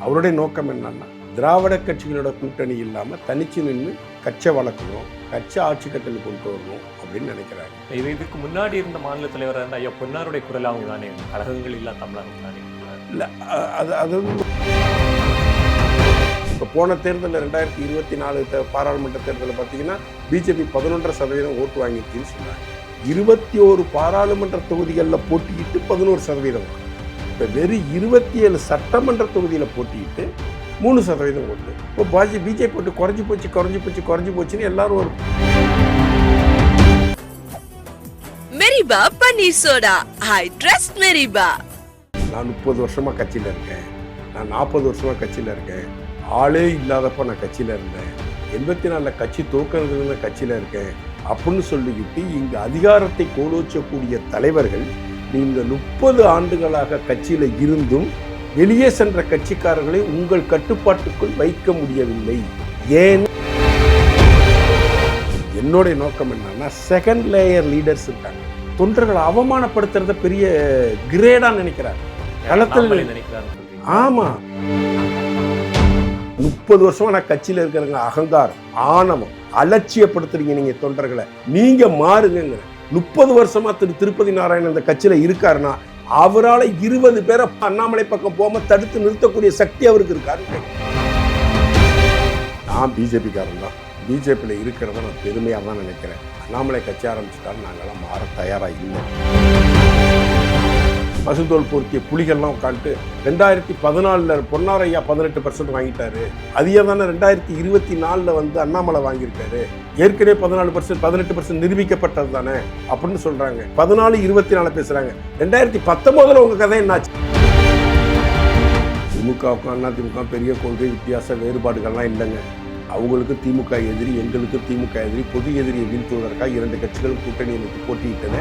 அவருடைய நோக்கம் என்னன்னா, திராவிட கட்சிகளோட கூட்டணி இல்லாமல் தனிச்சு நின்று கட்சியை வளர்க்கணும், கட்சி ஆட்சி கட்டளை கொண்டு வரணும் அப்படின்னு நினைக்கிறாங்க. இதுக்கு முன்னாடி இருந்த மாநில தலைவராக இருந்த ஐயா பொன்னாருடைய குரல் அவங்க தானே, கழகங்கள் இல்லா தமிழகம் தானே. இல்லை, அது இப்போ போன தேர்தலில் 2024 பாராளுமன்ற தேர்தலில் பார்த்தீங்கன்னா பிஜேபி 11.5% ஓட்டு வாங்கிருக்குன்னு சொன்னாங்க. 21 பாராளுமன்ற தொகுதிகளில் போட்டியிட்டு 11%. இப்போ வெறும் 27 சட்டமன்ற தொகுதியில் போட்டியிட்டு 3% ஓட்டு. இப்போ பிஜேபி போட்டு குறைஞ்சி போச்சுன்னு எல்லாரும் ஒரு மெரிபா பன்னீர் சோடா. I trust மெரிபா. நான் 30 வருஷமா கட்சியில் இருக்கேன், நான் 40 வருஷமா கட்சியில் இருக்கேன், ஆளே இல்லாதப்ப நான் கட்சியில் இருந்தேன், 84 கட்சி தோக்கிறதுல கட்சியில் இருக்கேன் அப்படின்னு சொல்லிக்கிட்டு இங்கே அதிகாரத்தை கோலோச்சக்கூடிய தலைவர்கள் நீங்கள் 30 ஆண்டுகளாக கட்சியில் இருந்தும் வெளியே சென்ற கட்சிக்காரர்களை உங்கள் கட்டுப்பாட்டுக்குள் வைக்க முடியவில்லை. ஏன்? என்னுடைய நோக்கம் என்னன்னா, செகண்ட் லேயர் லீடர்ஸ் இருக்காங்க, தொண்டர்களை அவமானப்படுத்துறத பெரிய கிரேடா நினைக்கிறாங்க களத்தில். ஆமா, 30 வருஷமா நான் கட்சியில் இருக்கிறவங்க அகங்காரம், ஆணவம், அலட்சியப்படுத்துறீங்க நீங்க தொண்டர்களை. நீங்க மாறுங்க. 30 வருஷமா திருப்பதி நாராயணன் இந்த கட்சியில இருக்காருன்னா அவரால் 20 பேரை அண்ணாமலை பக்கம் போகாம தடுத்து நிறுத்தக்கூடிய சக்தி அவருக்கு இருக்காரு. நான் பிஜேபி காரன் தான், பிஜேபியில் இருக்கிறத நான் பெருமையாக தான் நினைக்கிறேன். அண்ணாமலை கட்சி ஆரம்பிச்சுட்டாலும் நாங்கள்லாம் மாற தயாராக இல்லை. பசுந்தோல் பொருத்திய புலிகள்லாம் உட்காந்துட்டு 2014 பொன்னாரையா 18% வாங்கிட்டாரு, அதையே தானே 2024 வந்து அண்ணாமலை வாங்கியிருக்காரு. ஏற்கனவே 14%, 18% நிரூபிக்கப்பட்டது தானே அப்படின்னு சொல்றாங்க. 14, 24 பேசுறாங்க. 2019 உங்க கதை என்னாச்சு? திமுகவுக்கும் அதிமுக பெரிய கொள்கை வித்தியாச வேறுபாடுகள்லாம் இல்லைங்க. அவங்களுக்கு திமுக எதிரி, எங்களுக்கு திமுக எதிரி. பொது எதிரியை வீழ்த்துவதற்காக 2 கட்சிகள் கூட்டணி அமைத்து போட்டியிட்டன.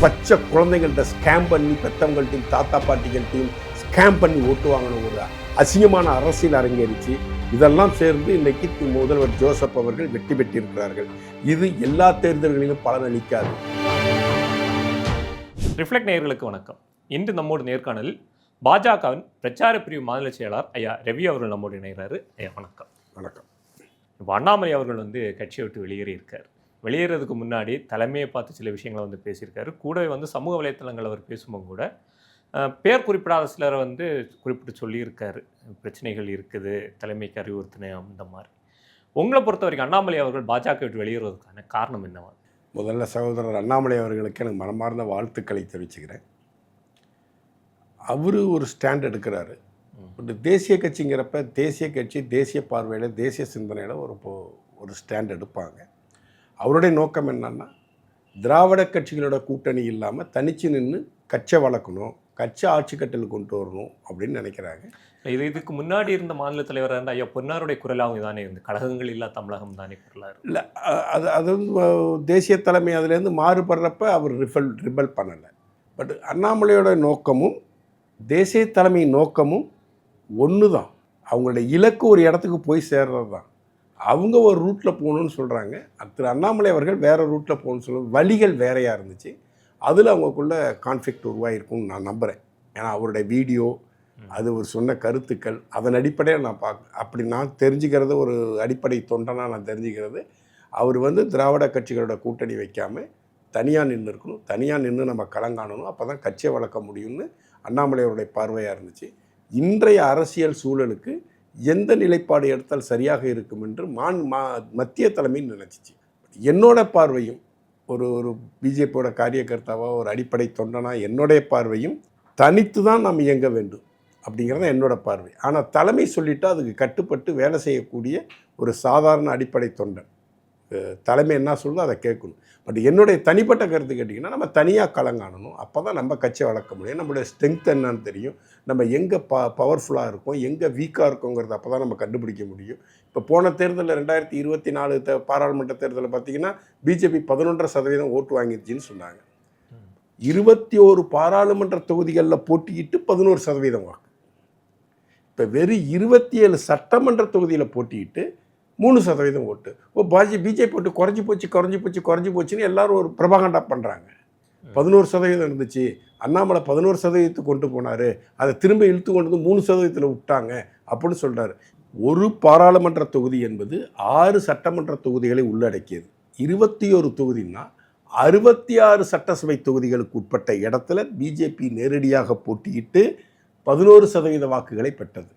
பச்சை குழந்தைகள்கிட்ட ஸ்கேம் பண்ணி, பெத்தவங்கள்ட்டையும் தாத்தா பாட்டிகள்ட்டையும் ஸ்கேம் பண்ணி ஓட்டு வாங்கணும் ஒரு அசிங்கமான அரசியல் அரங்கேறிச்சு. இதெல்லாம் சேர்ந்து இன்னைக்கு முதல்வர் ஜோசப் அவர்கள் வெற்றி பெற்றிருக்கிறார்கள். இது எல்லா தேர்தல்களிலும் பலனளிக்காது. ரிஃப்ளெக்ட் நேயர்களுக்கு வணக்கம். இன்று நம்மோடு நேர்காணலில் பாஜகவின் பிரச்சார பிரிவு மாநில செயலாளர் ஐயா ரவி அவர்கள் நம்மோடு இணைகிறாரு. ஐயா வணக்கம். வணக்கம். இப்போ அண்ணாமலை அவர்கள் வந்து கட்சியை விட்டு வெளியேறி இருக்கார். வெளியேறதுக்கு முன்னாடி தலைமையை பார்த்து சில விஷயங்களை வந்து பேசியிருக்காரு. கூடவே வந்து சமூக வலைத்தளங்கள் அவர் பேசும்போது கூட பேர் குறிப்பிடாத சிலரை வந்து குறிப்பிட்டு சொல்லியிருக்காரு, பிரச்சனைகள் இருக்குது, தலைமைக்கு அறிவுறுத்தினேன் அந்த மாதிரி. உங்களை பொறுத்த வரைக்கும் அண்ணாமலை அவர்கள் பாஜக விட்டு வெளியேறுவதற்கான காரணம் என்னவா? முதல்ல சகோதரர் அண்ணாமலை அவர்களுக்கு எனக்கு மனமார்ந்த வாழ்த்துக்களை தெரிவிச்சுக்கிறேன். அவரு ஒரு ஸ்டாண்ட் எடுக்கிறாரு. பட் தேசிய கட்சிங்கிறப்ப தேசிய கட்சி தேசிய பார்வையில் தேசிய சிந்தனையில் ஒரு ஸ்டாண்ட் எடுப்பாங்க. அவருடைய நோக்கம் என்னன்னா, திராவிட கட்சிகளோட கூட்டணி இல்லாமல் தனிச்சு நின்று கட்சியை வளர்க்கணும், கட்சி ஆட்சி கட்டளை கொண்டு வரணும் அப்படின்னு நினைக்கிறாங்க. இதுக்கு முன்னாடி இருந்த மாநில தலைவராக இருந்த ஐயா பொன்னாருடைய குரல் அவங்க தானே இருந்து, கழகங்கள் இல்லா தமிழகம் தானே குரலாக இல்லை. அது வந்து தேசிய தலைமை அதுலேருந்து மாறுபடுறப்ப அவர் ரிபல் பண்ணலை. பட் அண்ணாமலையோட நோக்கமும் தேசிய தலைமை நோக்கமும் ஒன்று தான். அவங்களுடைய இலக்கு ஒரு இடத்துக்கு போய் சேர்றது தான். அவங்க ஒரு ரூட்டில் போகணுன்னு சொல்கிறாங்க, திரு அண்ணாமலை அவர்கள் வேறு ரூட்டில் போகணுன்னு சொல்ல வழிகள் வேறையாக இருந்துச்சு. அதில் அவங்களுக்குள்ள கான்ஃப்ளிக்ட் உருவாகிருக்கும்னு நான் நம்புகிறேன். ஏன்னா அவருடைய வீடியோ, அது ஒரு சொன்ன கருத்துக்கள், அதன் அடிப்படையில் நான் அப்படி நான் தெரிஞ்சுக்கிறது, ஒரு அடிப்படை தொண்டனாக நான் தெரிஞ்சுக்கிறது, அவர் வந்து திராவிட கட்சிகளோட கூட்டணி வைக்காமல் தனியாக நின்று இருக்கணும், தனியாக நின்று நம்ம களங்காணணும், அப்போ தான் கட்சியை வளர்க்க முடியும்னு அண்ணாமலை அவருடைய பார்வையாக இருந்துச்சு. இன்றைய அரசியல் சூழலுக்கு எந்த நிலைப்பாடு எடுத்தால் சரியாக இருக்கும் என்று மத்திய தலைமை நினைச்சிச்சு. என்னோட பார்வையும் ஒரு பிஜேபியோட காரியகர்த்தாவோ ஒரு அடிப்படை தொண்டனா என்னுடைய பார்வையும் தனித்து தான் நாம் இயங்க வேண்டும் அப்படிங்கிறத என்னோட பார்வை. ஆனால் தலைமை சொல்லிட்டா அதுக்கு கட்டுப்பட்டு வேலை செய்யக்கூடிய ஒரு சாதாரண அடிப்படை தொண்டன், தலைமை என்ன சொல்லுதோ அதை கேட்கணும். பட் என்னுடைய தனிப்பட்ட கருத்து கேட்டிங்கன்னா, நம்ம தனியாக களங்காணணும், அப்போ தான் நம்ம கட்சியை வளர்க்க முடியும். நம்மளுடைய ஸ்ட்ரென்த் என்னன்னு தெரியும், நம்ம எங்கே பவர்ஃபுல்லாக இருக்கோம், எங்கே வீக்காக இருக்கோங்கிறது அப்போ தான் நம்ம கண்டுபிடிக்க முடியும். இப்போ போன தேர்தலில் 2024 பாராளுமன்ற தேர்தலில் பார்த்திங்கன்னா பிஜேபி 11.5% ஓட்டு வாங்கிருச்சுன்னு சொன்னாங்க. 21 பாராளுமன்ற தொகுதிகளில் போட்டியிட்டு 11% வாக்கு. இப்போ வெறும் 27 சட்டமன்ற தொகுதியில் போட்டியிட்டு 3% ஓட்டு. பிஜேபி போட்டு குறைஞ்சி போச்சுன்னு எல்லாரும் ஒரு பிரபாகண்டா பண்ணுறாங்க. 11% இருந்துச்சு, அண்ணாமலை 11% கொண்டு போனார், அதை திரும்ப இழுத்து கொண்டு வந்து 3% விட்டாங்க அப்படின்னு சொல்கிறாரு. ஒரு பாராளுமன்ற தொகுதி என்பது 6 சட்டமன்ற தொகுதிகளை உள்ளடக்கியது. 21 தொகுதின்னா 66 சட்டசபை தொகுதிகளுக்கு உட்பட்ட இடத்துல பிஜேபி நேரடியாக போட்டியிட்டு 11% வாக்குகளை பெற்றது.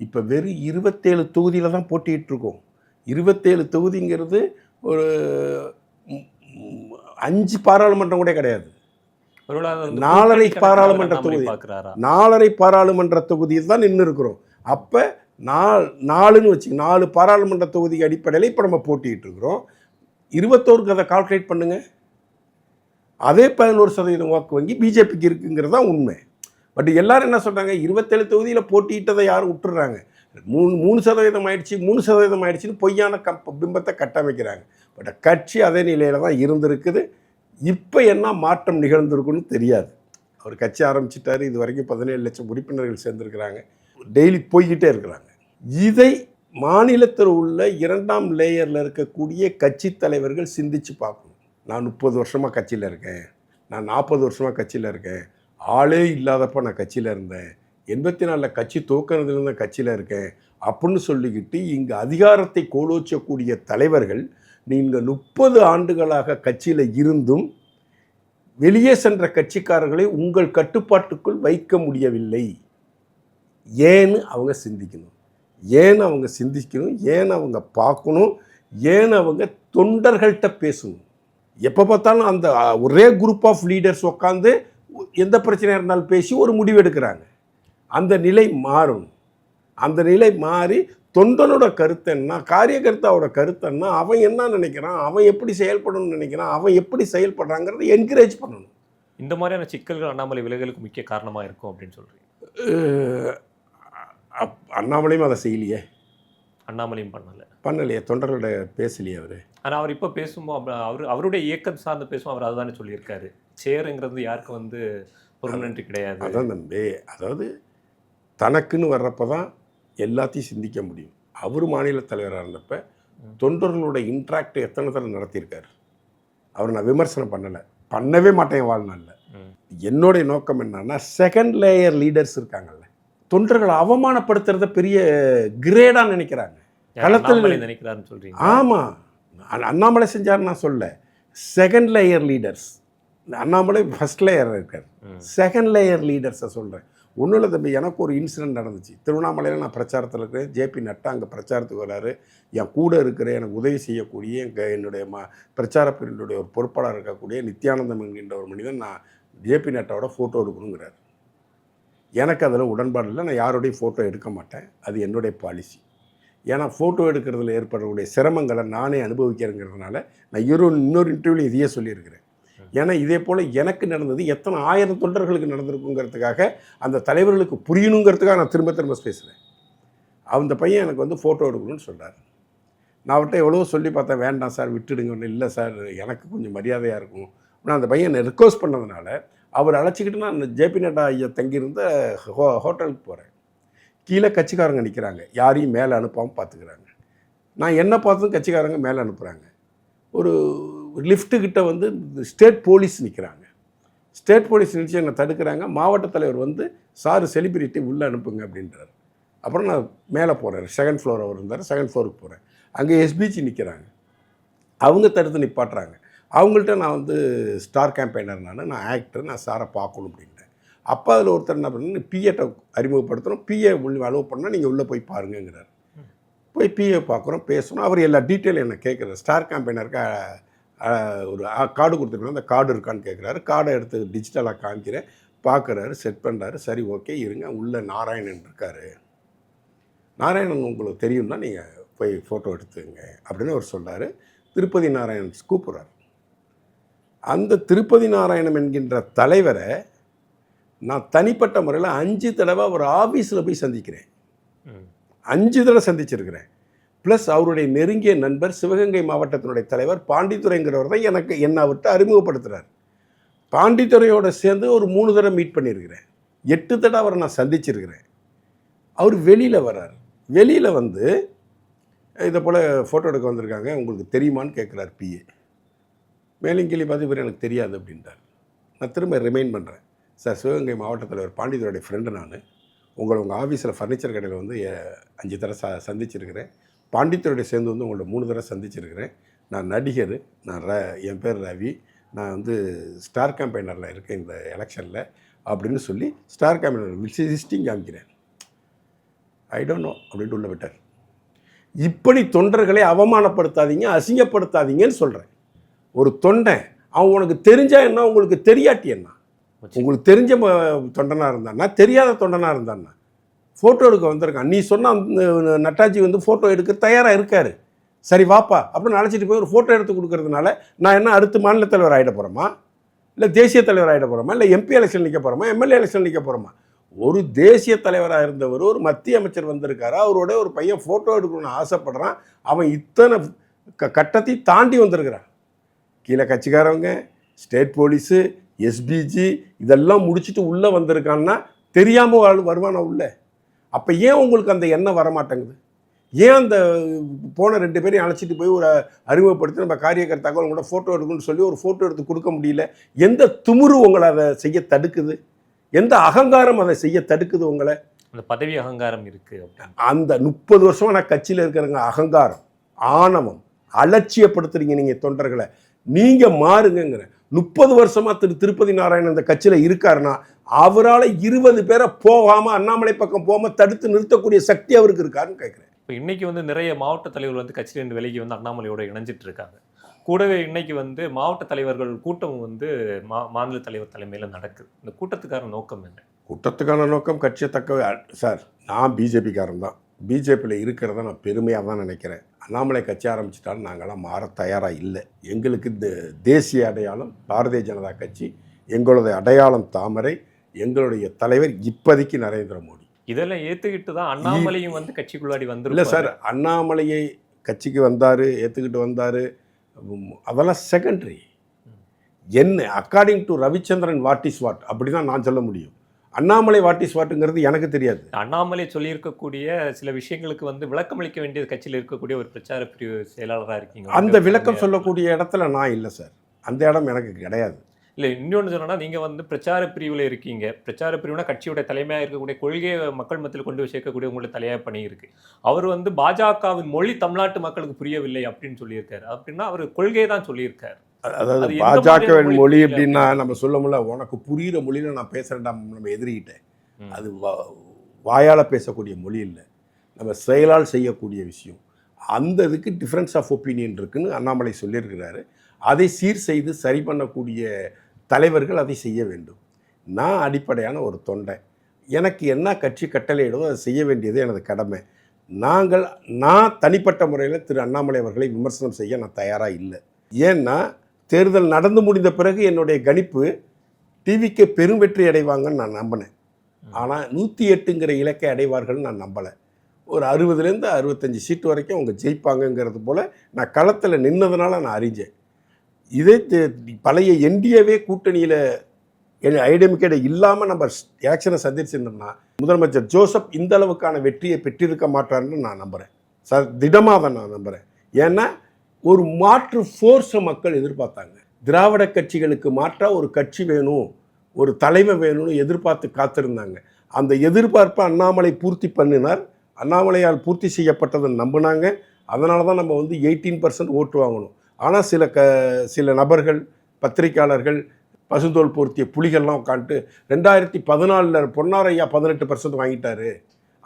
இப்போ வெறும் 27 தொகுதியில் தான் போட்டிட்டு இருக்கோம். 27 தொகுதிங்கிறது ஒரு 5 பாராளுமன்றம் கூட கிடையாது. 4.5 பாராளுமன்ற தொகுதி, 4.5 பாராளுமன்ற தொகுதியில் தான் நின்று இருக்கிறோம். அப்போ 4ன்னு வச்சு 4 பாராளுமன்ற தொகுதி அடிப்படையில் இப்போ நம்ம போட்டிகிட்டு இருக்கிறோம். 21க்கு அதை கால்குலேட் பண்ணுங்கள். அதே 11% வாக்கு வங்கி பிஜேபிக்கு இருக்குங்கிறது தான் உண்மை. பட் எல்லாரும் என்ன சொல்கிறாங்க, 27 தொகுதியில் போட்டியிட்டதை யாரும் விட்டுறாங்க, 3% ஆயிடுச்சு 3% ஆயிடுச்சுன்னு பொய்யான பிம்பத்தை கட்டமைக்கிறாங்க. பட் கட்சி அதே நிலையில் தான் இருந்திருக்குது. இப்போ என்ன மாற்றம் நிகழ்ந்திருக்குன்னு தெரியாது. அவர் கட்சி ஆரம்பிச்சிட்டாரு, இது வரைக்கும் 17 லட்சம் உறுப்பினர்கள் சேர்ந்துருக்கிறாங்க, டெய்லி போய்கிட்டே இருக்கிறாங்க. இதை மாநிலத்தில் உள்ள 2ஆம் லேயரில் இருக்கக்கூடிய கட்சி தலைவர்கள் சிந்திச்சு பார்க்கணும். நான் 30 வருஷமாக கட்சியில் இருக்கேன், நான் 40 வருஷமாக கட்சியில் இருக்கேன், ஆளே இல்லாதப்போ நான் கட்சியில் இருந்தேன், 84 கட்சி துவக்கிறதுலேருந்து கட்சியில் இருக்கேன் அப்படின்னு சொல்லிக்கிட்டு இங்கே அதிகாரத்தை கோலோச்சக்கூடிய தலைவர்கள் நீங்கள் 30 ஆண்டுகளாக கட்சியில் இருந்தும் வெளியே சென்ற கட்சிக்காரர்களை உங்கள் கட்டுப்பாட்டுக்குள் வைக்க முடியவில்லை. ஏன்னு அவங்க சிந்திக்கணும், ஏன் அவங்க பார்க்கணும், ஏன் அவங்க தொண்டர்கள்ட்ட பேசணும். எப்போ பார்த்தாலும் அந்த ஒரே குரூப் ஆஃப் லீடர்ஸ் உட்காந்து எந்த பிரச்சனையாக இருந்தாலும் பேசி ஒரு முடிவு எடுக்கிறாங்க. அந்த நிலை மாறும். அந்த நிலை மாறி தொண்டனோட கருத்து என்ன, காரியகர்த்தாவோட கருத்து என்ன, அவன் என்ன நினைக்கிறான், அவன் எப்படி செயல்படணும்னு நினைக்கிறான், அவன் எப்படி செயல்படுறாங்கிறத என்கரேஜ் பண்ணணும். இந்த மாதிரியான சிக்கல்கள் அண்ணாமலை விலகலுக்கு முக்கிய காரணமாக இருக்கும் அப்படின்னு சொல்கிறீங்க. அண்ணாமலையும் அதை செய்யலையே, அண்ணாமலையும் பண்ணலையே, தொண்டர்களோட பேசலையே அவர். ஆனால் அவர் இப்போ பேசும்போது அவருடைய இயக்கம் சார்ந்து பேசும், அவர் அதுதானே சொல்லியிருக்காரு, சேருங்கிறது யாருக்கும் பெர்மனன்ட் கிடையாது. அதான் தம்பி, அதாவது தனக்குன்னு வர்றப்போ தான் எல்லாத்தையும் சிந்திக்க முடியும். அவர் மாநில தலைவராக இருந்தப்போ தொண்டர்களோட இன்ட்ராக்ட் எத்தனை தடவை நடத்தியிருக்காரு. அவர் நான் விமர்சனம் பண்ணவே மாட்டேன் வாழ்நாளில். என்னுடைய நோக்கம் என்னன்னா, செகண்ட் லேயர் லீடர்ஸ் இருக்காங்கல்ல, தொண்டர்களை அவமானப்படுத்துறத பெரிய கிரேடாக நினைக்கிறாங்க, களத்தில் நினைக்கிறாருன்னு சொல்கிறீங்க. ஆமாம், அண்ணாமலை செஞ்சார் நான் சொல்ல. Second layer leaders, Annamalai first layer இருக்கார், செகண்ட் லேயர் லீடர்ஸை சொல்கிறேன். ஒன்றும் இல்லை தம்பி, எனக்கு ஒரு இன்சிடென்ட் நடந்துச்சு. திருவண்ணாமலையில் நான் பிரச்சாரத்தில் இருக்கிறேன், ஜேபி நட்டா அங்கே பிரச்சாரத்துக்கு வராரு. என் கூட இருக்கிற எனக்கு உதவி செய்யக்கூடிய என்னுடைய பிரச்சார பிரிவுடைய ஒரு பொறுப்பாளர் இருக்கக்கூடிய நித்யானந்தம் என்கின்ற ஒரு மனிதன் நான் ஜேபி நட்டாவோட ஃபோட்டோ எடுக்கணுங்கிறார். எனக்கு அதில் உடன்பாடு இல்லை, நான் யாரோடையும் ஃபோட்டோ எடுக்க மாட்டேன், அது என்னுடைய பாலிசி. ஏன்னா ஃபோட்டோ எடுக்கிறதுல ஏற்படக்கூடிய சிரமங்களை நானே அனுபவிக்கிறேங்கிறதுனால நான் இன்னொரு இன்டர்வியூவில் இதையே சொல்லியிருக்கிறேன். ஏன்னா இதே போல் எனக்கு நடந்தது எத்தனை 1000 தொண்டர்களுக்கு நடந்திருக்குங்கிறதுக்காக, அந்த தலைவர்களுக்கு புரியணுங்கிறதுக்காக நான் திரும்ப பேசுகிறேன். அந்த பையன் எனக்கு ஃபோட்டோ எடுக்கணும்னு சொல்கிறார். நான் அவர்கிட்ட எவ்வளோ சொல்லி பார்த்தேன், வேண்டாம் சார் விட்டுடுங்க. இல்லை சார், எனக்கு கொஞ்சம் மரியாதையாக இருக்கும். நான் அந்த பையனை ரிக்வஸ்ட் பண்ணதுனால அவர் அழைச்சிக்கிட்டு நான் ஜேபி நட்டா ஐயா தங்கியிருந்த ஹோட்டலுக்கு போகிறேன். கீழே கட்சிக்காரங்க நிற்கிறாங்க, யாரையும் மேலே அனுப்பாமல் பார்த்துக்கிறாங்க. நான் என்ன பார்த்தும் கட்சிக்காரங்க மேலே அனுப்புகிறாங்க. ஒரு லிஃப்ட்டுக்கிட்ட ஸ்டேட் போலீஸ் நிற்கிறாங்க. ஸ்டேட் போலீஸ் நினச்சி என்னை தடுக்கிறாங்க. மாவட்ட தலைவர் சார் செலிபிரிட்டி உள்ளே அனுப்புங்க அப்படின்றார். அப்புறம் நான் மேலே போகிறேன், செகண்ட் ஃப்ளோர் அவர் இருந்தார், செகண்ட் ஃப்ளோருக்கு போகிறேன். அங்கே எஸ்பிஜி நிற்கிறாங்க, அவங்க தடுத்து நிப்பாட்டுறாங்க. அவங்கள்ட்ட நான் ஸ்டார் கேம்பெயினர், நான் ஆக்டர், நான் சாரை பார்க்கணும் அப்படின்ட்டேன். அப்போ அதில் ஒருத்தர் என்ன பண்ணு, பிஏட்ட அறிமுகப்படுத்தணும், பிஏ அலோவ் பண்ணால் நீங்கள் உள்ளே போய் பாருங்கிறார். போய் பிஏ பார்க்குறோம், பேசணும். அவர் எல்லா டீட்டெயிலும் என்ன கேட்குறாரு. ஸ்டார் கேம்பெயினருக்கு ஒரு கார்டு கொடுத்துருக்கோம், அந்த கார்டு இருக்கான்னு கேட்குறாரு. கார்டை எடுத்து டிஜிட்டலாக காமிக்கிறேன், பார்க்குறாரு, செட் பண்ணுறாரு. சரி ஓகே இருங்க, உள்ளே நாராயணன் இருக்கார், நாராயணன் உங்களுக்கு தெரியும்னா நீங்கள் போய் ஃபோட்டோ எடுத்துங்க அப்படின்னு அவர் சொல்கிறார். திருப்பதி நாராயணன் கூப்பிட்றாரு. அந்த திருப்பதி நாராயணன் என்கின்ற தலைவரை நான் தனிப்பட்ட முறையில் 5 தடவை அவர் ஆஃபீஸில் போய் சந்திக்கிறேன், 5 தடவை சந்திச்சிருக்கிறேன். ப்ளஸ் அவருடைய நெருங்கிய நண்பர் சிவகங்கை மாவட்டத்தினுடைய தலைவர் பாண்டித்துறைங்கிறவர் தான் என்னை அவர்கிட்ட அறிமுகப்படுத்துகிறார். பாண்டித்துறையோடு சேர்ந்து ஒரு 3 தடவை மீட் பண்ணியிருக்கிறேன், 8 தடவை அவரை நான் சந்திச்சிருக்கிறேன். அவர் வெளியில் வர்றார். வெளியில் இதை போல் ஃபோட்டோ எடுக்க வந்திருக்காங்க, உங்களுக்கு தெரியுமான்னு கேட்குறார் பிஏ. மேலும் கேள்வி பார்த்து இவர் எனக்கு தெரியாது அப்படின்றார். நான் திரும்ப ரிமைண்ட் பண்ணுறேன். சார், சிவகங்கை மாவட்ட தலைவர் பாண்டியனுடைய ஃப்ரெண்டு நான். உங்கள் ஆஃபீஸில் ஃபர்னிச்சர் கடையில் வந்து 5 தடவை சந்திச்சிருக்கிறேன். பாண்டியத்துறையோட சேர்ந்து வந்து உங்களோட 3 தடவை சந்திச்சிருக்கிறேன். நான் நடிகர், என் பேர் ரவி, நான் வந்து ஸ்டார் கேம்பெயினரில் இருக்கேன் இந்த எலெக்ஷனில் அப்படின்னு சொல்லி ஸ்டார் கேம்பெயினர் விசிட்டிங் காமிக்கிறேன். ஐ டோன்ட் நோ அப்படின்ட்டு உள்ள விட்டார். இப்படி தொண்டர்களை அவமானப்படுத்தாதீங்க, அசிங்கப்படுத்தாதீங்கன்னு சொல்கிறேன். ஒரு தொண்டன் அவன் உனக்கு தெரிஞ்சா என்ன, உங்களுக்கு தெரியாட்டி என்ன? உங்களுக்கு தெரிஞ்ச தொண்டனாக இருந்தான்னா, தெரியாத தொண்டனாக இருந்தான்னா, ஃபோட்டோ எடுக்க வந்திருக்கான். நீ சொன்னால் நட்டாஜி வந்து ஃபோட்டோ எடுக்க தயாராக இருக்கார். சரி வாப்பா அப்படின்னு அழைச்சிட்டு போய் ஒரு ஃபோட்டோ எடுத்து கொடுக்கறதுனால நான் என்ன அடுத்த மாநில தலைவர் ஆகிட போகிறோமா, இல்லை தேசிய தலைவர் ஆகிட போகிறோமா, இல்லை எம்பி எலெக்ஷன் நிற்க போகிறோமா, எம்எல்ஏ எலெக்ஷன் நிற்க போகிறோமா? ஒரு தேசிய தலைவராக இருந்தவர், ஒரு மத்திய அமைச்சர் வந்திருக்காரு, அவரோட ஒரு பையன் ஃபோட்டோ எடுக்கணும்னு ஆசைப்படுறான். அவன் இத்தனை கட்டத்தை தாண்டி வந்திருக்கிறான். கீழே கட்சிக்காரவங்க, ஸ்டேட் போலீஸு, எஸ்பிஜி இதெல்லாம் முடிச்சுட்டு உள்ளே வந்திருக்கான்னா தெரியாமல் வருவானா உள்ளே? அப்போ ஏன் உங்களுக்கு அந்த எண்ணம் வரமாட்டேங்குது? ஏன் அந்த போன 2 பேரையும் அழைச்சிட்டு போய் ஒரு அறிமுகப்படுத்தி நம்ம காரியகர்த்தாக்கள் உங்களோட ஃபோட்டோ எடுக்கணும்னு சொல்லி ஒரு ஃபோட்டோ எடுத்து கொடுக்க முடியல? எந்த துமுறு உங்களை அதை செய்ய தடுக்குது? எந்த அகங்காரம் அதை செய்ய தடுக்குது உங்களை? அந்த பதவி அகங்காரம் இருக்குது. அந்த 30 வருஷமாக நான் கட்சியில் இருக்கிறவங்க அகங்காரம், ஆணவம், அலட்சியப்படுத்துறீங்க நீங்கள் தொண்டர்களை. நீங்கள் மாறுங்கிற 30 வருஷமாக திருப்பதி நாராயணன் அந்த கட்சியில் இருக்காருன்னா அவரால் 20 பேரை போகாமல் அண்ணாமலை பக்கம் போகாமல் தடுத்து நிறுத்தக்கூடிய சக்தி அவருக்கு இருக்காருன்னு கேட்குறேன். இப்போ இன்றைக்கி வந்து நிறைய மாவட்ட தலைவர்கள் வந்து கட்சியிலிருந்து விலகி வந்து அண்ணாமலையோட இணைஞ்சிட்டு இருக்காங்க. கூடவே இன்னைக்கு வந்து மாவட்ட தலைவர்கள் கூட்டம் வந்து மாநில தலைவர் தலைமையில் நடக்குது. இந்த கூட்டத்துக்கான நோக்கம் என்ன? கூட்டத்துக்கான நோக்கம் கட்சியை சார், நான் பிஜேபிக்காரன் தான். பிஜேபியில் இருக்கிறத நான் பெருமையாக தான் நினைக்கிறேன். அண்ணாமலை கட்சி ஆரம்பிச்சிட்டாலும் நாங்களாம் மாற தயாராக இல்லை. எங்களுக்கு இந்த தேசிய அடையாளம் பாரதிய ஜனதா கட்சி, எங்களுடைய அடையாளம் தாமரை, எங்களுடைய தலைவர் இப்போதைக்கு நரேந்திர மோடி. இதெல்லாம் ஏற்றுக்கிட்டு தான் அண்ணாமலையும் வந்து கட்சிக்குள்ளாடி வந்து இல்லை சார், அண்ணாமலையை கட்சிக்கு வந்தார், ஏற்றுக்கிட்டு வந்தார், அதெல்லாம் செகண்டரி. என்ன according to Ravichandran what is what அப்படி தான் நான் சொல்ல முடியும். அண்ணாமலை வாட் இஸ் வாட்டுங்கிறது எனக்கு தெரியாது. அண்ணாமலை சொல்லியிருக்கக்கூடிய சில விஷயங்களுக்கு வந்து விளக்கம் அளிக்க வேண்டியது கட்சியில் இருக்கக்கூடிய ஒரு பிரச்சார பிரிவு செயலாளராக இருக்கீங்க. அந்த விளக்கம் சொல்லக்கூடிய இடத்துல நான் இல்லை சார், அந்த இடம் எனக்கு கிடையாது. இல்லை, இன்னொன்று சொன்னால் நீங்கள் வந்து பிரச்சார பிரிவில் இருக்கீங்க. பிரச்சார பிரிவுனா கட்சியோட தலைமையாக இருக்கக்கூடிய கொள்கையை மக்கள் மத்தியில் கொண்டு போய் சேர்க்கக்கூடிய உங்களுடைய தலையாக பணி இருக்குது. அவர் வந்து பாஜகவின் மொழி தமிழ்நாட்டு மக்களுக்கு புரியவில்லை அப்படின்னு சொல்லியிருக்காரு. அப்படின்னா அவர் கொள்கையை தான் சொல்லியிருக்காரு. அதாவது பாஜகவின் மொழி அப்படின்னா நம்ம சொல்ல முடியல, உனக்கு புரிகிற மொழியில் நான் பேசுகிறேன்டா நம்ம எதிரிகிட்டேன். அது வாயால் பேசக்கூடிய மொழி இல்லை, நம்ம செயலால் செய்யக்கூடிய விஷயம். அந்த இதுக்கு டிஃப்ரென்ஸ் ஆஃப் ஒப்பீனியன் இருக்குன்னு அண்ணாமலை சொல்லியிருக்கிறாரு. அதை சீர் செய்து சரி பண்ணக்கூடிய தலைவர்கள் அதை செய்ய வேண்டும். நான் அடிப்படையான ஒரு தொண்டை, எனக்கு என்ன கட்சி கட்டளையிடுதோ அதை செய்ய வேண்டியது எனது கடமை. நான் தனிப்பட்ட முறையில் திரு அண்ணாமலை அவர்களை விமர்சனம் செய்ய நான் தயாராக இல்லை. ஏன்னா தேர்தல் நடந்து முடிந்த பிறகு என்னுடைய கணிப்பு டிவிக்கு பெரும் வெற்றி அடைவாங்கன்னு நான் நம்பினேன். ஆனால் 108ங்கிற இலக்கை அடைவார்கள்னு நான் நம்பலை. ஒரு 60லேருந்து 65 சீட்டு வரைக்கும் அவங்க ஜெயிப்பாங்கங்கிறது போல் நான் களத்தில் நின்னதுனால நான் அறிஞ்சேன். இதே பழைய என்டிஏவே கூட்டணியில் ஐடெமிக்கேட் இல்லாமல் நம்ம எலெக்ஷனை சந்திச்சிருந்தோம்னா முதலமைச்சர் ஜோசப் இந்த அளவுக்கான வெற்றியை பெற்றிருக்க மாட்டார்னு நான் நம்புகிறேன் சார், திடமாக தான் நான் நம்புகிறேன். ஏன்னா ஒரு மாற்று ஃபோர்ஸை மக்கள் எதிர்பார்த்தாங்க. திராவிட கட்சிகளுக்கு மாற்றாக ஒரு கட்சி வேணும், ஒரு தலைவர் வேணும்னு எதிர்பார்த்து காத்திருந்தாங்க. அந்த எதிர்பார்ப்பை அண்ணாமலை பூர்த்தி பண்ணினார். அண்ணாமலையால் பூர்த்தி செய்யப்பட்டதை நம்பினாங்க. அதனால தான் நம்ம வந்து 18% ஓட்டு வாங்கணும். ஆனால் சில நபர்கள், பத்திரிக்கையாளர்கள், பசுந்தோல் பொருத்திய புலிகள்லாம் உட்காந்துட்டு 2014 பொன்னாரையா 18% வாங்கிட்டாரு,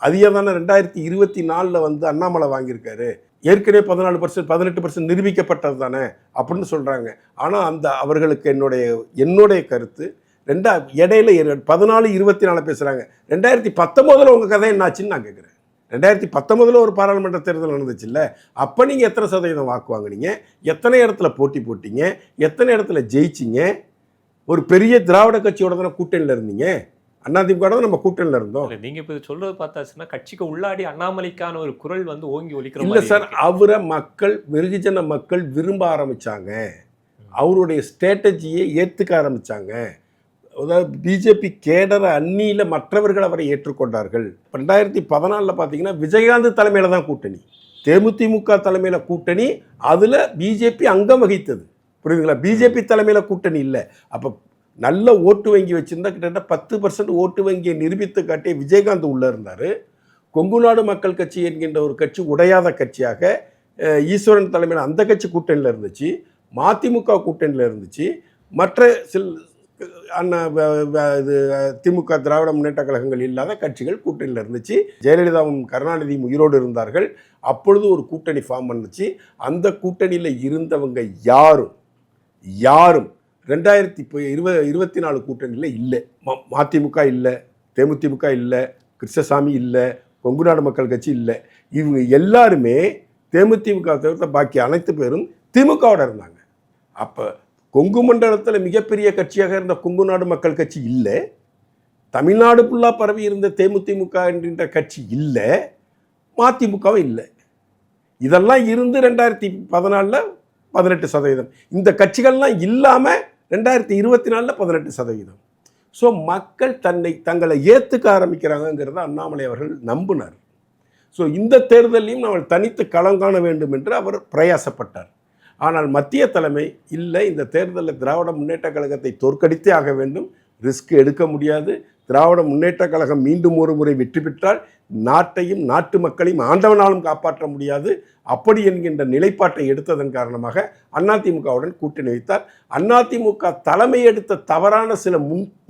அதையே தானே 2024 வந்து அண்ணாமலை வாங்கியிருக்காரு, ஏற்கனவே 14% 18% நிரூபிக்கப்பட்டது தானே அப்படின்னு சொல்கிறாங்க. ஆனால் அவர்களுக்கு என்னுடைய கருத்து இடையில 14-24 பேசுகிறாங்க. 2019 உங்கள் கதை என்னாச்சுன்னு நான் கேட்குறேன். 2019 ஒரு பாராளுமன்ற தேர்தல் நடந்துச்சு இல்லை? அப்போ நீங்கள் எத்தனை சதவீதம் வாக்கு வாங்கினீங்க? எத்தனை இடத்துல போட்டி போட்டீங்க? எத்தனை இடத்துல ஜெயிச்சிங்க? ஒரு பெரிய திராவிட கட்சியோட தானே கூட்டணியில் இருந்தீங்க. அதிமுக தான் நம்ம கூட்டணியில் இருந்தோம். நீங்கள் இப்போ சொல்கிறது பார்த்தாச்சுன்னா கட்சிக்கு உள்ளாடி அண்ணாமலைக்கான ஒரு குரல் வந்து ஓங்கி ஒலிக்கிற இல்லை சார். அவரை வெகுஜன மக்கள் விரும்ப ஆரம்பித்தாங்க. அவருடைய ஸ்ட்ராட்டஜியை ஏற்றுக்க ஆரம்பித்தாங்க. அதாவது பிஜேபி கேடர அந்நியில் மற்றவர்கள் அவரை ஏற்றுக்கொண்டார்கள். 2014 பார்த்தீங்கன்னா விஜயகாந்த் தலைமையில் தான் கூட்டணி, தேமுதிமுக தலைமையில் கூட்டணி, அதில் பிஜேபி அங்கம் வகித்தது. புரியுதுங்களா? பிஜேபி தலைமையில் கூட்டணி இல்லை. அப்போ நல்ல ஓட்டு வங்கி வச்சுருந்தா கிட்டத்தட்ட 10% ஓட்டு வங்கியை நிரூபித்து காட்டிய விஜயகாந்த் உள்ளே இருந்தார். கொங்கு நாடு மக்கள் கட்சி என்கின்ற ஒரு கட்சி உடையாத கட்சியாக ஈஸ்வரன் தலைமையில் அந்த கட்சி கூட்டணியில் இருந்துச்சு, மதிமுக கூட்டணியில் இருந்துச்சு, மற்ற இது திமுக திராவிட முன்னேற்ற கழகங்கள் இல்லாத கட்சிகள் கூட்டணியில் இருந்துச்சு. ஜெயலலிதாவும் கருணாநிதியும் உயிரோடு இருந்தார்கள். அப்பொழுது ஒரு கூட்டணி ஃபார்ம் பண்ணுச்சு. அந்த கூட்டணியில் இருந்தவங்க யாரும் 2024 கூட்டணியில் இல்லை. மதிமுக இல்லை, தேமுதிமுக இல்லை, கிருஷ்ணசாமி இல்லை, கொங்கு நாடு மக்கள் கட்சி இல்லை. இவங்க எல்லாருமே தேமுதிமுக தவிர்த்த பாக்கி அனைத்து பேரும் திமுகவோட இருந்தாங்க. அப்போ கொங்கு மண்டலத்தில் மிகப்பெரிய கட்சியாக இருந்த கொங்கு நாடு மக்கள் கட்சி இல்லை, தமிழ்நாடு ஃபுல்லாக பரவி இருந்த தேமுதிமுக என்கின்ற கட்சி இல்லை, மதிமுகவும் இல்லை. இதெல்லாம் இருந்து 2014 18%. இந்த கட்சிகள்லாம் இல்லாமல் 2024 18%. ஸோ மக்கள் தங்களை ஏற்றுக்க ஆரம்பிக்கிறாங்கிறத அண்ணாமலை அவர்கள் நம்பினார். ஸோ இந்த தேர்தலையும் நம்ம தனித்து களம் காண வேண்டும் என்று அவர் பிரயாசப்பட்டார். ஆனால் மத்திய தலைமை இல்லை, இந்த தேர்தலில் திராவிட முன்னேற்ற கழகத்தை தோற்கடித்தே ஆக வேண்டும், ரிஸ்க் எடுக்க முடியாது, திராவிட முன்னேற்ற கழகம் மீண்டும் ஒரு முறை வெற்றி பெற்றால் நாட்டையும் நாட்டு மக்களையும் ஆண்டவனாலும் காப்பாற்ற முடியாது, அப்படி என்கின்ற நிலைப்பாட்டை எடுத்ததன் காரணமாக அதிமுகவுடன் கூட்டணி வைத்தார். அதிமுக தலைமை எடுத்த தவறான சில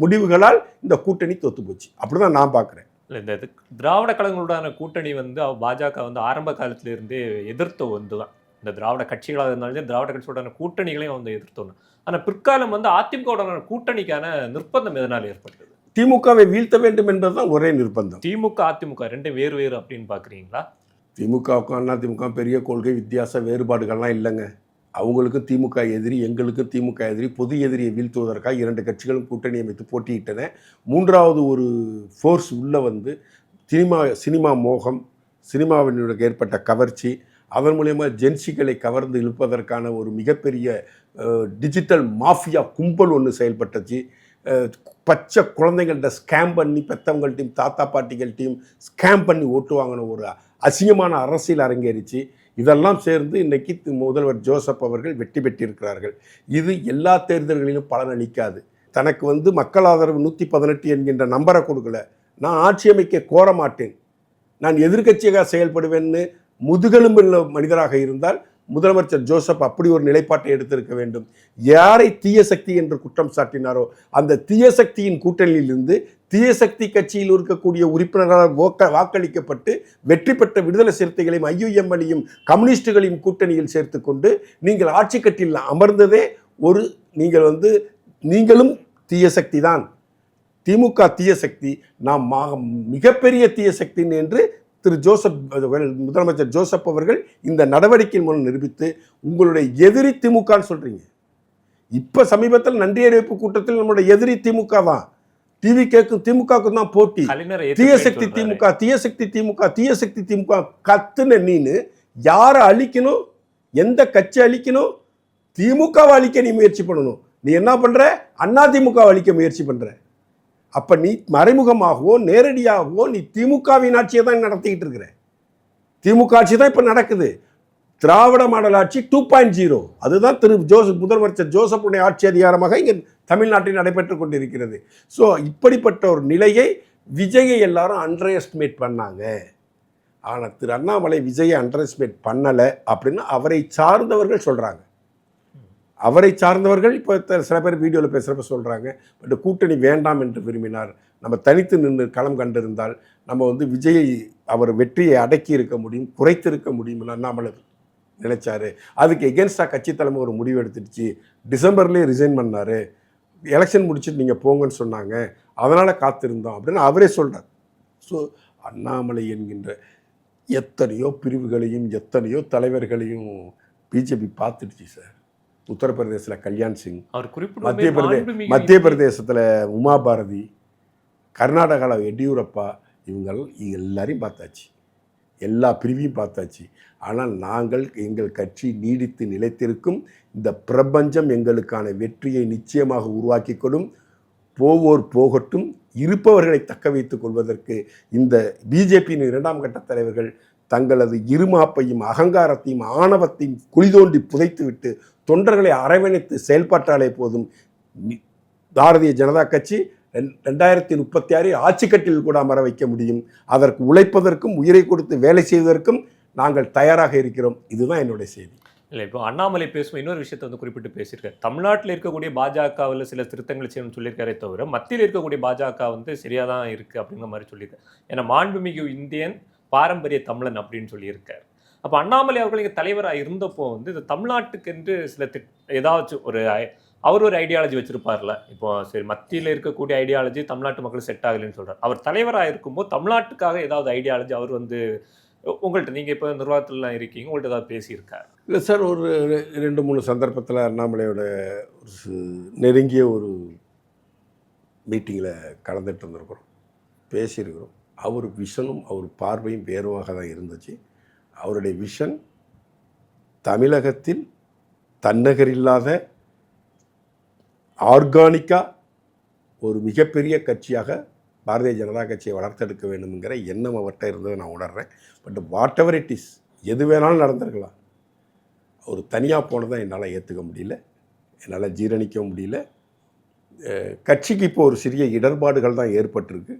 முடிவுகளால் இந்த கூட்டணி தோத்து போச்சு. அப்படிதான் நான் பார்க்குறேன். இந்த திராவிட கழகங்களுடான கூட்டணி பாஜக ஆரம்ப காலத்திலிருந்தே எதிர்த்த ஒன்று தான். இந்த திராவிட கட்சிகளாக இருந்தாலும் திராவிட கட்சியோட கூட்டணிகளையும் எதிர்த்தோம். ஆனால் பிற்காலம் அதிமுகவுடனான கூட்டணிக்கான நிர்பந்தம் எதனால் ஏற்பட்டது? திமுகவை வீழ்த்த வேண்டும் என்பதுதான் ஒரே நிர்பந்தம். திமுக அதிமுக ரெண்டும் வேறு வேறு அப்படின்னு பார்க்குறீங்களா? திமுகவுக்கும் அதிமுக பெரிய கொள்கை வித்தியாச வேறுபாடுகள்லாம் இல்லைங்க. அவங்களுக்கும் திமுக எதிரி, எங்களுக்கும் திமுக எதிரி. பொது எதிரியை வீழ்த்துவதற்காக 2 கட்சிகளும் கூட்டணி அமைத்து போட்டியிட்டன. மூன்றாவது ஒரு ஃபோர்ஸ் உள்ளே சினிமா மோகம், சினிமாவினுடைய ஏற்பட்ட கவர்ச்சி, அதன் மூலயமா ஜென்சிகளை கவர்ந்து இழுப்பதற்கான ஒரு மிகப்பெரிய டிஜிட்டல் மாஃபியா கும்பல் ஒன்று செயல்பட்டுச்சு. பச்சை குழந்தைங்கள்ட்ட ஸ்கேம் பண்ணி பெற்றவங்கள்ட்டையும் தாத்தா பாட்டிகள்ட்டையும் ஸ்கேம் பண்ணி ஓட்டு வாங்கின ஒரு அசிங்கமான அரசியல் அரங்கேறிச்சு. இதெல்லாம் சேர்ந்து இன்றைக்கி முதல்வர் ஜோசப் அவர்கள் வெற்றி பெற்றிருக்கிறார்கள். இது எல்லா தேர்தல்களிலும் பலனளிக்காது. தனக்கு மக்கள் ஆதரவு 118 என்கின்ற நம்பரை கொடுக்கல. நான் ஆட்சி அமைக்க கோர மாட்டேன், நான் எதிர்க்கட்சியாக செயல்படுவேன்னு முதுகெலும்புள்ள மனிதராக இருந்தால் முதலமைச்சர் ஜோசப் அப்படி ஒரு நிலைப்பாட்டை எடுத்திருக்க வேண்டும். யாரை தீய சக்தி என்று குற்றம் சாட்டினாரோ அந்த தீய சக்தியின் கூட்டணியிலிருந்து தீய சக்தி கட்சியில் இருக்கக்கூடிய உறுப்பினர்களால் வாக்களிக்கப்பட்டு வெற்றி பெற்ற விடுதலை சிறுத்தைகளையும் ஐயுஎம்எல்லையும் கம்யூனிஸ்டுகளையும் கூட்டணியில் சேர்த்து கொண்டு நீங்கள் ஆட்சி கட்டில் அமர்ந்ததே நீங்களும் தீய சக்தி தான், திமுக தீய சக்தி, நாம் மிகப்பெரிய தீய சக்தி என்று முதலமைச்சர் ஜோசப் அவர்கள் இந்த நடவடிக்கையின் மூலம் நிரூபித்து உங்களுடைய எதிரி திமுகன்னு சொல்றீங்க. இப்ப சமீபத்தில் நன்றி அறிவிப்பு கூட்டத்தில் நம்மளுடைய எதிரி திமுக தான், டிவி கேக்கும் திமுகவுக்கு தான் போட்டி. தீய சக்தி திமுக, தீய சக்தி திமுக, தீய சக்தி திமுக கத்துன நீனு யாரை அழிக்கணும், எந்த கட்சி அழிக்கணும்? திமுகவை அழிக்க நீ முயற்சி பண்ணணும். நீ என்ன பண்ற? அதிமுகவை அழிக்க முயற்சி பண்ற. அப்ப நீ மறைமுகமாகவோ நேரடியாகவோ நீ திமுகவின் ஆட்சியை தான் நடத்திக்கிட்டு இருக்கிற. திமுக ஆட்சி தான் இப்ப நடக்குது. திராவிட மாடல் ஆட்சி 2.0 அதுதான் முதலமைச்சர் ஜோசப்புடைய ஆட்சி அதிகாரமாக இங்கே தமிழ்நாட்டில் நடைபெற்றுக் கொண்டிருக்கிறது. ஸோ இப்படிப்பட்ட ஒரு நிலையை விஜயை எல்லாரும் அண்டர் எஸ்டிமேட் பண்ணாங்க. ஆனால் திரு அண்ணாமலை விஜயை அண்டர் எஸ்டிமேட் பண்ணலை அப்படின்னு அவரை சார்ந்தவர்கள் சொல்கிறாங்க. அவரை சார்ந்தவர்கள் இப்போ சில பேர் வீடியோவில் பேசுகிறப்ப சொல்கிறாங்க, பட் கூட்டணி வேண்டாம் என்று விரும்பினார், நம்ம தனித்து நின்று களம் கண்டிருந்தால் நம்ம விஜயை அவர் வெற்றியை அடக்கி இருக்க முடியும், குறைத்திருக்க முடியும் அண்ணாமலை நினைச்சாரு. அதுக்கு எகென்ஸ்டாக கட்சி தலைமை ஒரு முடிவு எடுத்துடுச்சு. டிசம்பர்லேயே ரிசைன் பண்ணார், எலெக்ஷன் முடிச்சுட்டு நீங்கள் போங்கன்னு சொன்னாங்க, அதனால் காத்திருந்தோம் அப்படின்னு அவரே சொல்கிறார். ஸோ அண்ணாமலை என்கின்ற எத்தனையோ பிரிவுகளையும் எத்தனையோ தலைவர்களையும் பிஜேபி பார்த்துடுச்சு சார். உத்தரப்பிரதேசத்தில் கல்யாண் சிங், மத்திய பிரதேசத்தில் உமா பாரதி, கர்நாடகாவில் எடியூரப்பா, இவங்க எல்லாரையும் பார்த்தாச்சு, எல்லா பிரிவையும் பார்த்தாச்சு. ஆனால் நாங்கள் எங்கள் கட்சி நீடித்து நிலைத்திருக்கும், இந்த பிரபஞ்சம் எங்களுக்கான வெற்றியை நிச்சயமாக உருவாக்கி கொள்ளும், போவோர் போகட்டும், இருப்பவர்களை தக்க வைத்துக் கொள்வதற்கு இந்த பிஜேபியின் 2ஆம் கட்ட தலைவர்கள் தங்களது இருமாப்பையும் அகங்காரத்தையும் ஆணவத்தையும் குழி தோண்டி புதைத்துவிட்டு தொண்டர்களை அரவணைத்து செயல்பட்டாலே போதும், பாரதிய ஜனதா கட்சி 2036 ஆட்சிக்கட்டில் கூட அமர வைக்க முடியும். அதற்கு உழைப்பதற்கும் உயிரை கொடுத்து வேலை செய்வதற்கும் நாங்கள் தயாராக இருக்கிறோம். இதுதான் என்னுடைய செய்தி. இல்லை, இப்போ அண்ணாமலை பேசும் இன்னொரு விஷயத்தை வந்து குறிப்பிட்டு பேசியிருக்காரு. தமிழ்நாட்டில் இருக்கக்கூடிய பாஜகவில் சில திருத்தங்கள் செய்யணும்னு சொல்லியிருக்காரே தவிர மத்தியில் இருக்கக்கூடிய பாஜக வந்து சரியாக தான் இருக்குது அப்படிங்கிற மாதிரி சொல்லியிருக்காரு. ஏன்னா மாண்புமிகு இந்தியன் பாரம்பரிய தமிழன் அப்படின்னு சொல்லியிருக்காரு. அப்போ அண்ணாமலை அவர்கள் இங்கே தலைவராக இருந்தப்போ வந்து இது தமிழ்நாட்டுக்கென்று சில ஏதாச்சும் அவர் ஒரு ஐடியாலஜி வச்சிருப்பார்ல. இப்போ சரி, மத்தியில் இருக்கக்கூடிய ஐடியாலஜி தமிழ்நாட்டு மக்கள் செட் ஆகலைன்னு சொல்கிறார். அவர் தலைவராக இருக்கும்போது தமிழ்நாட்டுக்காக ஏதாவது ஐடியாலஜி அவர் வந்து உங்கள்கிட்ட, நீங்கள் இப்போ நிர்வாகத்திலலாம் இருக்கீங்க, உங்கள்கிட்ட ஏதாவது பேசியிருக்காரு? இல்லை சார், ஒரு 2-3 சந்தர்ப்பத்தில் அண்ணாமலையோட நெருங்கிய ஒரு மீட்டிங்கில் கலந்துட்டு இருந்திருக்கிறோம், பேசியிருக்கிறோம். அவர் விஷனும் அவர் பார்வையும் வேறுவாக தான் இருந்துச்சு. அவருடைய விஷன் தமிழகத்தில் தன்னகர் இல்லாத ஆர்கானிக்காக ஒரு மிகப்பெரிய கட்சியாக பாரதிய ஜனதா கட்சியை வளர்த்தெடுக்க வேண்டும்ங்கிற எண்ணம் அவர்கிட்ட இருந்ததை நான் உணர்கிறேன். But what ever it is, எது வேணாலும் நடந்திருக்கலாம். அவர் தனியாக போனதை என்னால் ஏற்றுக்க முடியல, என்னால் ஜீரணிக்க முடியல. கட்சிக்கு இப்போ ஒரு சிறிய இடர்பாடுகள் தான் ஏற்பட்டிருக்கு,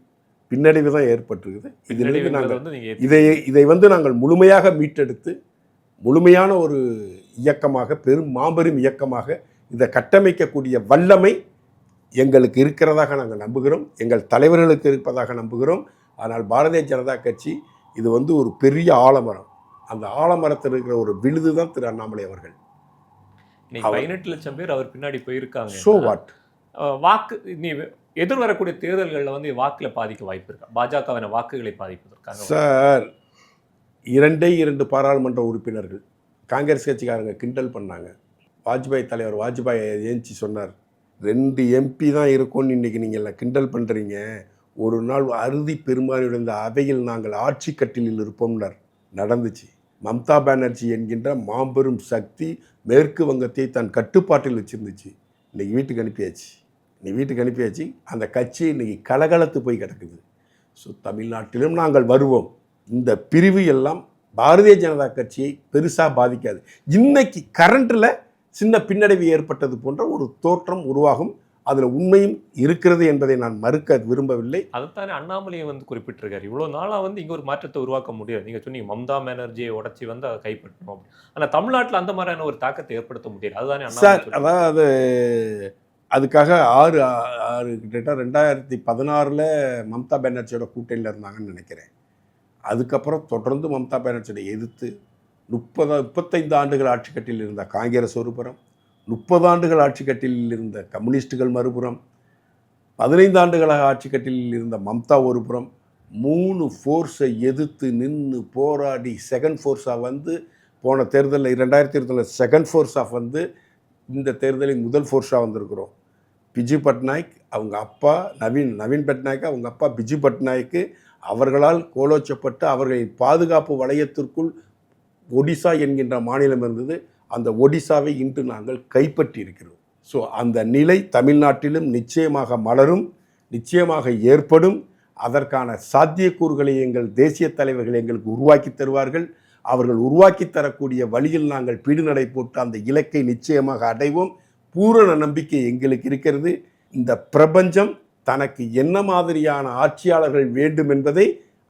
பின்னடைவு தான் ஏற்பட்டிருக்குது. இதிலிருந்து நாங்கள் இதை வந்து நாங்கள் முழுமையாக மீட்டெடுத்து முழுமையான ஒரு இயக்கமாக, மாபெரும் இயக்கமாக இதை கட்டமைக்கக்கூடிய வல்லமை எங்களுக்கு இருக்கிறதாக நாங்கள் நம்புகிறோம், எங்கள் தலைவர்களுக்கு இருப்பதாக நம்புகிறோம். ஆனால் பாரதிய ஜனதா கட்சி இது வந்து ஒரு பெரிய ஆலமரம். அந்த ஆலமரத்தில் இருக்கிற ஒரு விழுது தான் திரு அண்ணாமலை அவர்கள். 18 லட்சம் பேர் அவர் பின்னாடி போயிருக்காங்க. ஸோ வாட், வாக்கு நீ எதிர்வரக்கூடிய தேர்தல்களில் வந்து வாக்கில் பாதிக்க வாய்ப்பு இருக்கா? பாஜகவின வாக்குகளை பாதிப்பதற்காக சார், 2 பாராளுமன்ற உறுப்பினர்கள் காங்கிரஸ் கட்சிக்காரங்க கிண்டல் பண்ணாங்க. வாஜ்பாய் தலைவர் வாஜ்பாய் ஏஞ்சி சொன்னார், 2 MP தான் இருக்கும்னு இன்றைக்கி நீங்கள் எல்லாம் கிண்டல் பண்ணுறீங்க, ஒரு நாள் அறுதி பெரும்பான்மையுடைய இந்த அவையில் நாங்கள் ஆட்சி கட்டிலில் இருப்போம்னார். நடந்துச்சு. மம்தா பானர்ஜி என்கின்ற மாபெரும் சக்தி மேற்கு வங்கத்தை தன் கட்டுப்பாட்டில் வச்சுருந்துச்சு. இன்றைக்கி வீட்டுக்கு அனுப்பியாச்சு. அந்த கட்சி இன்றைக்கி கலகலத்து போய் கிடக்குது. ஸோ தமிழ்நாட்டிலும் நாங்கள் வருவோம். இந்த பிரிவு எல்லாம் பாரதிய ஜனதா கட்சியை பெருசாக பாதிக்காது. இன்னைக்கு கரண்டில் சின்ன பின்னடைவு ஏற்பட்டது போன்ற ஒரு தோற்றம் உருவாகும். அதில் உண்மையும் இருக்கிறது என்பதை நான் மறுக்க விரும்பவில்லை. அதைத்தானே அண்ணாமலையை வந்து குறிப்பிட்டிருக்காரு. இவ்வளோ நாளாக வந்து இங்கே ஒரு மாற்றத்தை உருவாக்க முடியாது. நீங்கள் சொன்னீங்க மம்தா பானர்ஜியை உடச்சி வந்து அதை கைப்பற்றணும். ஆனால் தமிழ்நாட்டில் அந்த மாதிரியான ஒரு தாக்கத்தை ஏற்படுத்த முடியாது. அதுதானே சார், அதாவது அதுக்காக 6 கிட்டத்தட்ட 2016 மம்தா பானர்ஜியோட கூட்டணியில் இருந்தாங்கன்னு நினைக்கிறேன். அதுக்கப்புறம் தொடர்ந்து மம்தா பானர்ஜியை எதிர்த்து 35 ஆண்டுகள் ஆட்சி கட்டில் இருந்த காங்கிரஸ் ஒரு புறம், 30 ஆண்டுகள் ஆட்சி கட்டிலில் இருந்த கம்யூனிஸ்டுகள் மறுபுறம், 15 ஆண்டுகளாக ஆட்சி கட்டிலில் இருந்த மம்தா ஒரு புறம், 3 ஃபோர்ஸை எதிர்த்து நின்று போராடி செகண்ட் ஃபோர்ஸாக வந்து போன தேர்தலில் 2020 செகண்ட் ஃபோர்ஸாக வந்து இந்த தேர்தலில் முதல் ஃபோர்ஸாக வந்திருக்கிறோம். பிஜு பட்நாயக் அவங்க அப்பா நவீன் பட்நாயக் அவங்க அப்பா பிஜு பட்நாயக்கு அவர்களால் கோலோச்சப்பட்டு அவர்களின் பாதுகாப்பு வளையத்திற்குள் ஒடிசா என்கின்ற மாநிலம் இருந்தது. அந்த ஒடிசாவை இன்று நாங்கள் கைப்பற்றி இருக்கிறோம். ஸோ அந்த நிலை தமிழ்நாட்டிலும் நிச்சயமாக மலரும், நிச்சயமாக ஏற்படும். அதற்கான சாத்தியக்கூறுகளை எங்கள் தேசிய தலைவர்கள் எங்களுக்கு உருவாக்கி தருவார்கள். அவர்கள் உருவாக்கி தரக்கூடிய வழியில் நாங்கள் பீடுநடை போட்டு அந்த இலக்கை நிச்சயமாக அடைவோம். பூரண நம்பிக்கை எங்களுக்கு இருக்கிறது. இந்த பிரபஞ்சம் தனக்கு என்ன மாதிரியான ஆட்சியாளர்கள் வேண்டும் என்பதை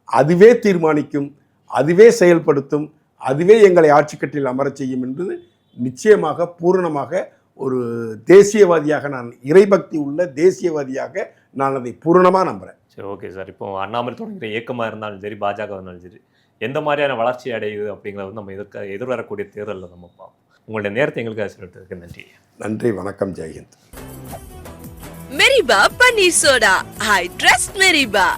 அதுவே தீர்மானிக்கும், அதுவே செயல்படுத்தும், அதுவே எங்களை ஆட்சிக்கட்டில் அமரச் செய்யும் என்பது நிச்சயமாக பூரணமாக ஒரு தேசியவாதியாக, நான் இறைபக்தி உள்ள தேசியவாதியாக நான் அதை பூரணமாக நம்புகிறேன். சரி, ஓகே சார். இப்போ அண்ணாமலை தொடங்குகிற இயக்கமாக இருந்தாலும் சரி, பாஜக இருந்தாலும் சரி, எந்த மாதிரியான வளர்ச்சி அடையுது அப்படிங்கிறத வந்து நம்ம எதிர்வரக்கூடிய தேர்தலில் நம்ம பார்ப்போம். உங்களுடைய நேரத்தை எங்களுக்கு ஆசீர்வதித்ததுக்கு நன்றி. நன்றி, வணக்கம், ஜெய்ஹிந்த். மெரிபா பன்னீர் சோடா, ஐ ட்ரஸ்ட் மெரிபா.